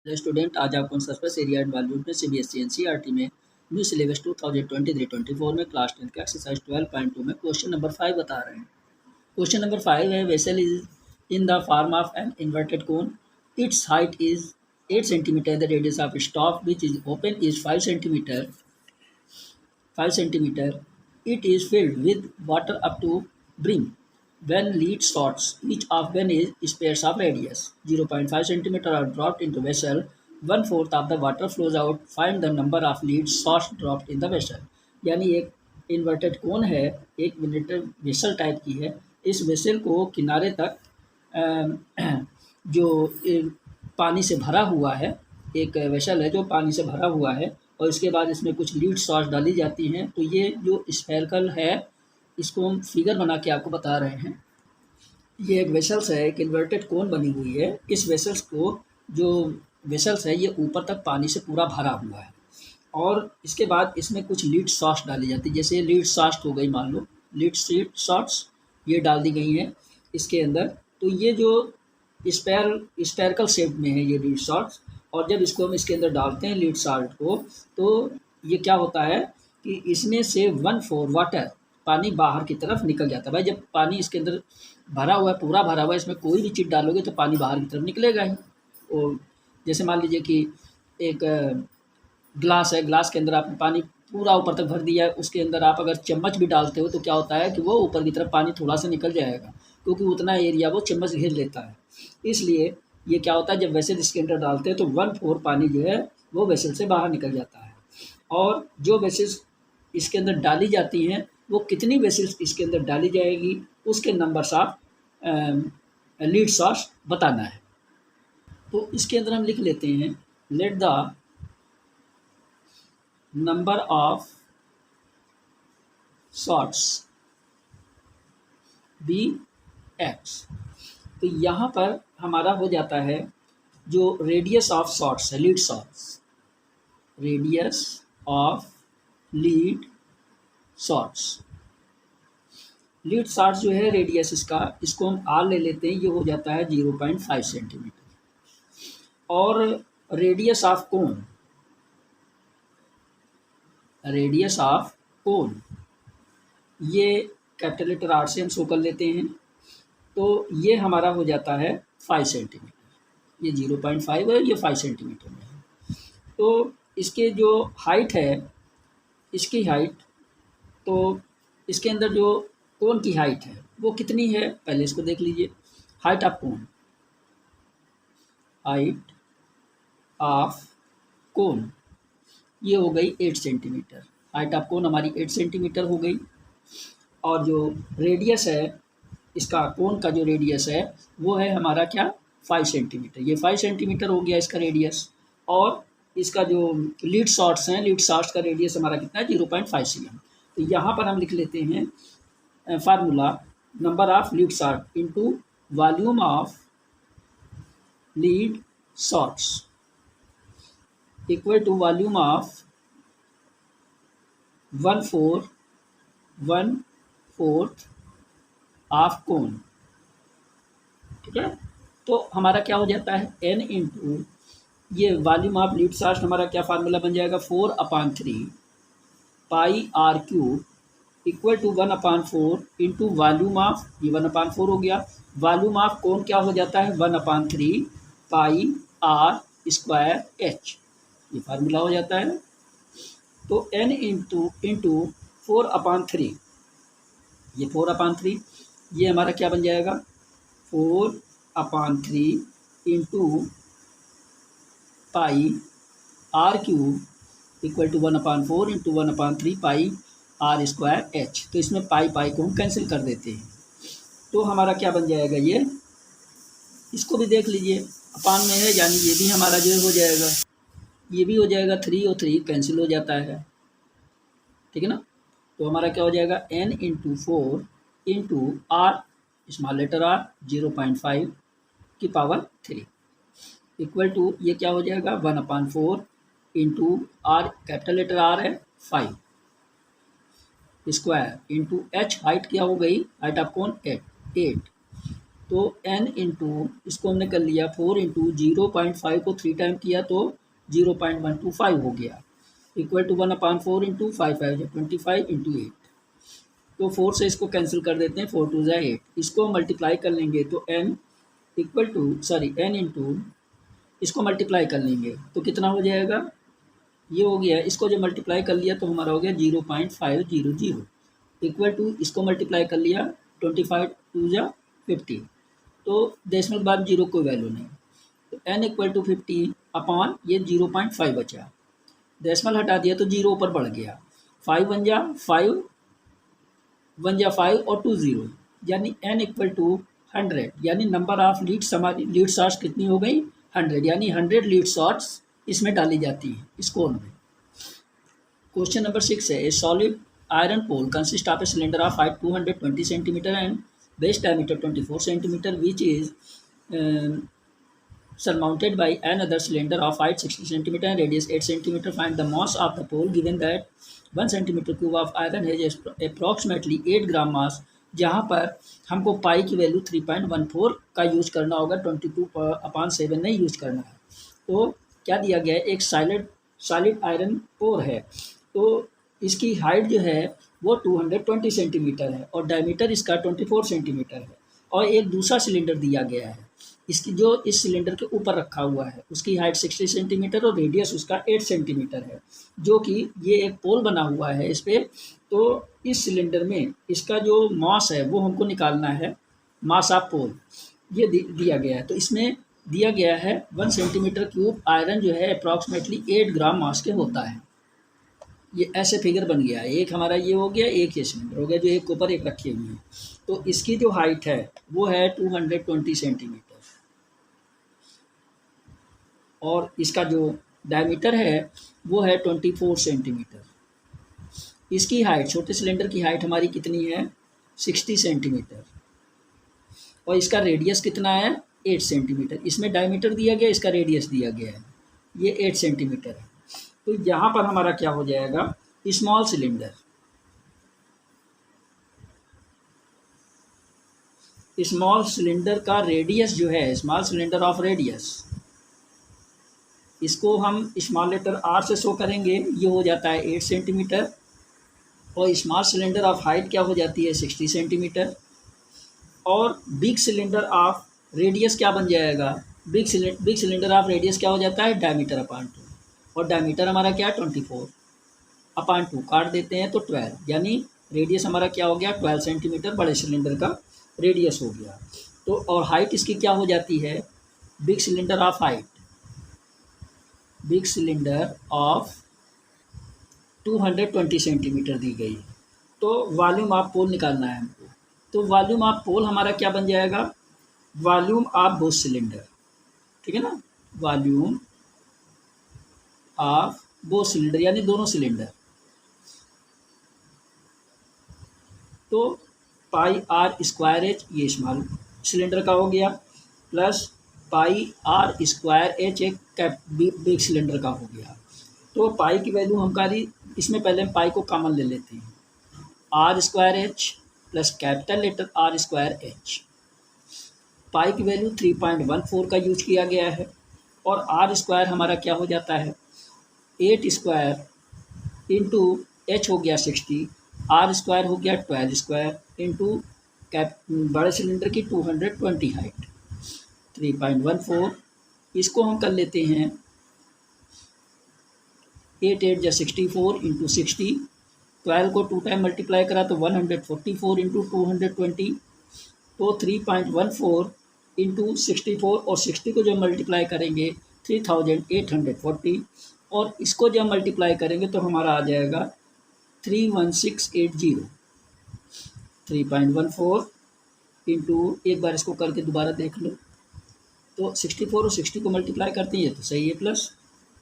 Hello student, आज आपको surface area and volume में सीबीएसई एनसीईआरटी में न्यू सिलेबस 2023-24 में क्लास 10 का एक्सरसाइज 12.2 में क्वेश्चन नंबर 5 बता रहे हैं। क्वेश्चन नंबर 5 है, vessel is in the form of an inverted cone, it's height is 8 centimetre, the radius of stop which is open is 5 centimeter. It is filled with water up to brim. When lead sorts, each of them is spares of radius 0.5 centimeter are dropped into vessel. 1/4 of the water flows out. Find the number of lead sorts dropped in the vessel. यानी एक inverted कोन है, एक inverted vessel type की है। इस vessel को किनारे तक जो पानी से भरा हुआ है, एक वेसल है जो पानी से भरा हुआ है और इसके बाद इसमें कुछ लीड सॉस डाली जाती हैं। तो ये जो स्फेरिकल है, इसको हम फिगर बना के आपको बता रहे हैं। ये एक वेसल्स है, एक इन्वर्टेड कोन बनी हुई है। इस वेसल्स को जो वेसल्स है ये ऊपर तक पानी से पूरा भरा हुआ है और इसके बाद इसमें कुछ लीड सॉस डाली जाती है। जैसे लीड सॉस हो गई, मान लो लीड सीड सॉस ये डाल दी गई हैं इसके अंदर। तो ये जो स्पेरिकल शेप में है ये लीड सॉस, और जब इसको हम इसके अंदर डालते हैं लीड साल्ट को, तो ये क्या होता है कि इसमें से 1/4 वाटर पानी बाहर की तरफ निकल जाता है। भाई जब पानी इसके अंदर भरा हुआ है, पूरा भरा हुआ है, इसमें कोई भी चीज़ डालोगे तो पानी बाहर की तरफ निकलेगा ही। और जैसे मान लीजिए कि एक ग्लास है, ग्लास के अंदर आपने पानी पूरा ऊपर तक भर दिया है, उसके अंदर आप अगर चम्मच भी डालते हो तो क्या होता है कि वो ऊपर की तरफ पानी थोड़ा सा निकल जाएगा, क्योंकि उतना एरिया वो चम्मच घेर लेता है। इसलिए ये क्या होता है, जब वेसल इसके अंदर डालते हैं तो 1/4 पानी जो है वो वेसल से बाहर निकल जाता है। और जो वेसल्स इसके अंदर डाली जाती हैं, वो कितनी वेसल्स इसके अंदर डाली जाएगी उसके नंबर्स ऑफ लीड सॉस बताना है। तो इसके अंदर हम लिख लेते हैं, let the number of shots be X. तो यहाँ पर हमारा हो जाता है जो रेडियस ऑफ शॉट्स है, lead shots, radius of lead shots. Lead shots जो है रेडियस इसका, इसको हम आर ले लेते हैं, ये हो जाता है 0.5 सेंटीमीटर। और radius of cone, radius of cone ये कैपिटल लेटर आर से हम शो कर लेते हैं। तो ये हमारा हो जाता है 5 सेंटीमीटर। ये 0.5 है, ये 5 सेंटीमीटर में है। तो इसके जो हाइट है, इसकी हाइट, तो इसके अंदर जो कोन की हाइट है वो कितनी है, पहले इसको देख लीजिए। Height of cone, height of cone ये हो गई 8 सेंटीमीटर। हाइट ऑफ कोन हमारी 8 सेंटीमीटर हो गई। और जो रेडियस है इसका, कोन का जो रेडियस है वो है हमारा क्या, 5 सेंटीमीटर। ये 5 सेंटीमीटर हो गया इसका रेडियस। और इसका जो लीड शॉट्स हैं, लीड शॉट्स का रेडियस हमारा कितना है, 0.5 cm। तो यहाँ पर हम लिख लेते हैं formula, number of lead shot into volume of lead shots equal to volume of 1/4 of cone. ठीक है, तो हमारा क्या हो जाता है, n इंटू ये वॉल्यूम ऑफ लीड शॉट्स, हमारा क्या फार्मूला बन जाएगा, 4/3 pi are cube equal to 1/4 into volume of, ये 1/4 हो गया। वॉल्यूम ऑफ कोन क्या हो जाता है, 1/3 पाई आर स्क्वायर एच, ये फार्मूला हो जाता है। तो n इंटू 4/3, ये 4/3, ये हमारा क्या बन जाएगा, 4/3 into pi are cube equal to 1/4 into 1/3 pi are square H. तो इसमें पाई पाई को हम कैंसिल कर देते हैं। तो हमारा क्या बन जाएगा, ये इसको भी देख लीजिए, अपान में है, यानी ये भी हमारा जो हो जाएगा, ये भी हो जाएगा, 3 और 3 कैंसिल हो जाता है। ठीक है ना, तो हमारा क्या हो जाएगा, n into 4 into R small letter R 0.5 की पावर 3 इक्वल टू, ये क्या हो जाएगा, 1/4 into R capital letter R है 5 स्क्वायर इंटू एच, हाइट क्या हो गई, हाइट ऑफ कोन 8 तो n इंटू इसको हमने कर लिया 4 इंटू 0.5 को 3 टाइम किया तो 0.125 हो गया, इक्वल टू 1/4 इंटू 5 25 इंटू 8। तो 4 से इसको कैंसिल कर देते हैं, 4 2 ज़ा 8। इसको मल्टीप्लाई कर लेंगे तो n equal to n into इसको मल्टीप्लाई कर लेंगे तो कितना हो जाएगा, ये हो गया। इसको जब मल्टीप्लाई कर लिया तो हमारा हो गया 0.500 इक्वल टू इसको मल्टीप्लाई कर लिया 25 2 ज़ा 50। तो डेसिमल बाद जीरो कोई वैल्यू नहीं, तो n इक्वल टू 50 अपॉन ये 0.5 बचा, डेसिमल हटा दिया तो जीरो ऊपर बढ़ गया, 5 1 जा 5 1 जा 5 और 2 0, यानी n इक्वल टू 100, यानी नंबर ऑफ लीड्स हमारी लीड शॉट्स कितनी हो गई 100, यानी 100 लीड शॉट्स इसमें डाली जाती है इस कोन में। क्वेश्चन नंबर 6 है, a solid iron pole consist of a cylinder of height 220 centimetre and base diameter 24 centimetre which is surmounted by another cylinder of height 60 cm and radius 8 cm. Find the mass of the pole given that 1 cm cube of iron has approximately 8 ग्राम मास, जहाँ पर हमको पाई की value 3.14 का use करना होगा, 22/7 नहीं use करना है। तो क्या दिया गया है, एक सॉलिड आयरन पोर है, तो इसकी हाइट जो है वो 220 सेंटीमीटर है और डायमीटर इसका 24 सेंटीमीटर है, और एक दूसरा सिलेंडर दिया गया है इसकी जो इस सिलेंडर के ऊपर रखा हुआ है, उसकी हाइट 60 सेंटीमीटर और रेडियस उसका 8 सेंटीमीटर है, जो कि ये एक पोल बना हुआ है इस पर। तो इस सिलेंडर में इसका जो मास है वो हमको निकालना है, मास ऑफ पोल ये दिया गया है। तो इसमें दिया गया है 1 सेंटीमीटर क्यूब आयरन जो है अप्रॉक्सीमेटली 8 ग्राम मास के होता है। ये ऐसे फिगर बन गया है, एक हमारा ये हो गया, एक ये सिलेंडर हो गया जो एक ऊपर एक रखे हुए हैं। तो इसकी जो हाइट है वो है 220 सेंटीमीटर और इसका जो डायमीटर है वो है 24 सेंटीमीटर। इसकी हाइट, छोटे सिलेंडर की हाइट हमारी कितनी है 60 सेंटीमीटर और इसका रेडियस कितना है 8 सेंटीमीटर। इसमें डायमीटर दिया गया, इसका रेडियस दिया गया है, ये 8 सेंटीमीटर है। तो यहाँ पर हमारा क्या हो जाएगा, स्मॉल सिलेंडर, स्मॉल सिलेंडर का रेडियस जो है, स्मॉल सिलेंडर ऑफ रेडियस, इसको हम स्मॉल लेटर आर से शो करेंगे, ये हो जाता है 8 सेंटीमीटर और स्मॉल सिलेंडर ऑफ हाइट क्या हो जाती है 60 सेंटीमीटर और बिग सिलेंडर ऑफ रेडियस क्या बन जाएगा, बिग सिलेंडर ऑफ रेडियस क्या हो जाता है डायमीटर अपॉन 2 और डायमीटर हमारा क्या 24 अपॉन 2 काट देते हैं तो 12, यानी रेडियस हमारा क्या हो गया 12 सेंटीमीटर बड़े सिलेंडर का रेडियस हो गया। तो और हाइट इसकी क्या हो जाती है, big cylinder of height, big cylinder of 220 centimetre दी गई है। तो वॉल्यूम ऑफ पोल निकालना है हमको, तो वॉल्यूम ऑफ पोल हमारा क्या बन जाएगा, वॉल्यूम ऑफ बोथ सिलेंडर, ठीक है ना, वॉल्यूम ऑफ बोथ सिलेंडर यानी दोनों सिलेंडर। तो पाई आर स्क्वायर एच ये स्मॉल सिलेंडर का हो गया plus pi are square h एक बिग सिलेंडर का हो गया। तो पाई की वैल्यू हम कारी इसमें पहले हम पाई को कॉमन ले लेते हैं, R square H plus capital letter R square H. Pi की वैल्यू 3.14 का यूज किया गया है और आर स्क्वायर हमारा क्या हो जाता है 8 स्क्वायर इंटू एच हो गया 60, आर स्क्वायर हो गया 12 स्क्वायर इंटू बड़े सिलेंडर की 220 हाइट 3.14। इसको हम कर लेते हैं 8 8 जा 64 इंटू 60, 12 को 2 टाइम मल्टीप्लाई करा तो 144 इंटू 220, तो 3.14 इंटू 64 और 60 को जब मल्टीप्लाई करेंगे 3840 और इसको जब मल्टीप्लाई करेंगे तो हमारा आ जाएगा 31680। 3.14 इंटू, एक बार इसको करके दोबारा देख लो, तो 64 और 60 को मल्टीप्लाई करते हैं ये तो सही है, प्लस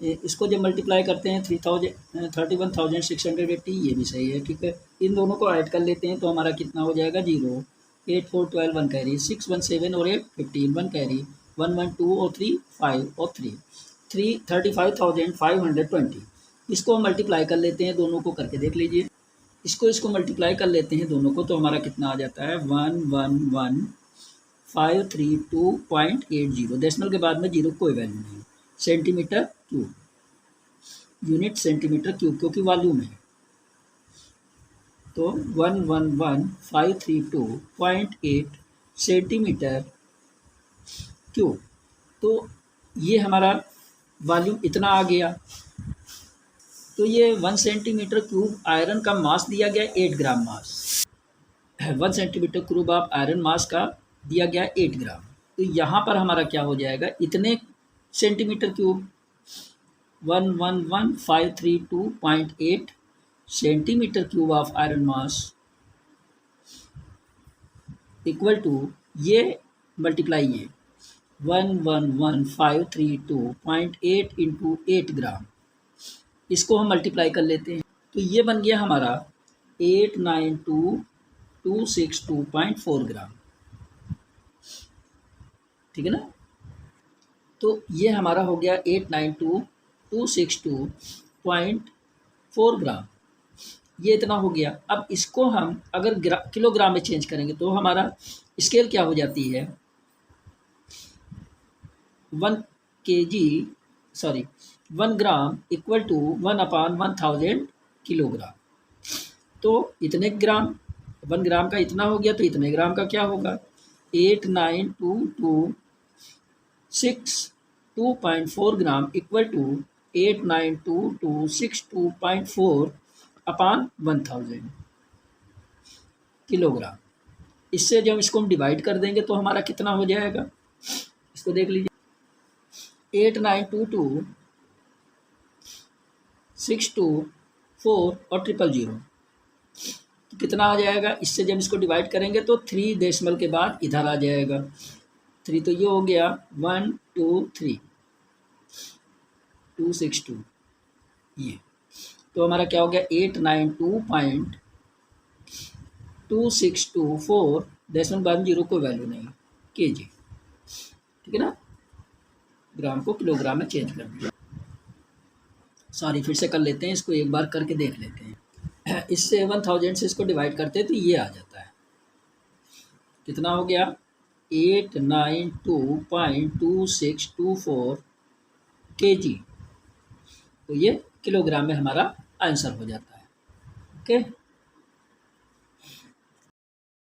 इसको जब मल्टीप्लाई करते हैं 31,680 ये भी सही है, ठीक है। इन दोनों को ऐड कर लेते हैं तो हमारा कितना हो जाएगा 0 8 4 12 1 कैरी 6 1 7 और 8 15 1 कैरी 1 1 2 और 3 5 और 3 35,520। इसको हम मल्टीप्लाई कर लेते हैं, दोनों को करके देख लीजिए, इसको मल्टीप्लाई कर लेते हैं दोनों को तो हमारा कितना आ जाता है 1 1 1 532.80, डेसिमल के बाद में जीरो कोई वैल्यू नहीं, centimetre cube, unit centimetre cube क्योंकि वॉल्यूम है। तो 111532.8 सेंटीमीटर क्यूब। तो ये हमारा वॉल्यूम इतना आ गया। तो ये 1 सेंटीमीटर क्यूब आयरन का मास दिया गया 8 ग्राम मास, 1 सेंटीमीटर क्यूब ऑफ आयरन मास का दिया गया 8 ग्राम। तो यहाँ पर हमारा क्या हो जाएगा, इतने centimetre cube 111532.8 centimetre cube of iron mass equal to ये मल्टीप्लाई ये 111532.8 इंटू 8 ग्राम, इसको हम मल्टीप्लाई कर लेते हैं। तो ये बन गया हमारा 892262.4 ग्राम, ठीक है ना। तो ये हमारा हो गया 892262.4 ग्राम, ये इतना हो गया। अब इसको हम अगर किलोग्राम में चेंज करेंगे तो हमारा स्केल क्या हो जाती है, 1 ग्राम इक्वल टू 1/1000 किलोग्राम। तो इतने ग्राम, 1 ग्राम का इतना हो गया, तो इतने ग्राम का क्या होगा, 892262.4 ग्राम इक्वल टू 892262.4/1000 किलोग्राम। इससे जब इसको हम डिवाइड कर देंगे तो हमारा कितना हो जाएगा, इसको देख लीजिए, 892262.4 और 000 तो कितना आ जाएगा। इससे जब इसको डिवाइड करेंगे तो 3 डेसिमल के बाद इधर आ जाएगा 3, तो ये हो गया 123262, ये तो हमारा क्या हो गया 892.2624 डेसिमल बाद जीरो कोई वैल्यू नहीं, केजी, ठीक है ना। ग्राम को किलोग्राम में चेंज कर दिया। सॉरी, फिर से कर लेते हैं इसको, एक बार करके देख लेते हैं। इससे 1000 से इसको डिवाइड करते हैं तो ये आ जाता है, कितना हो गया 892.2624 केजी। तो ये किलोग्राम में हमारा आंसर हो जाता है। ओके।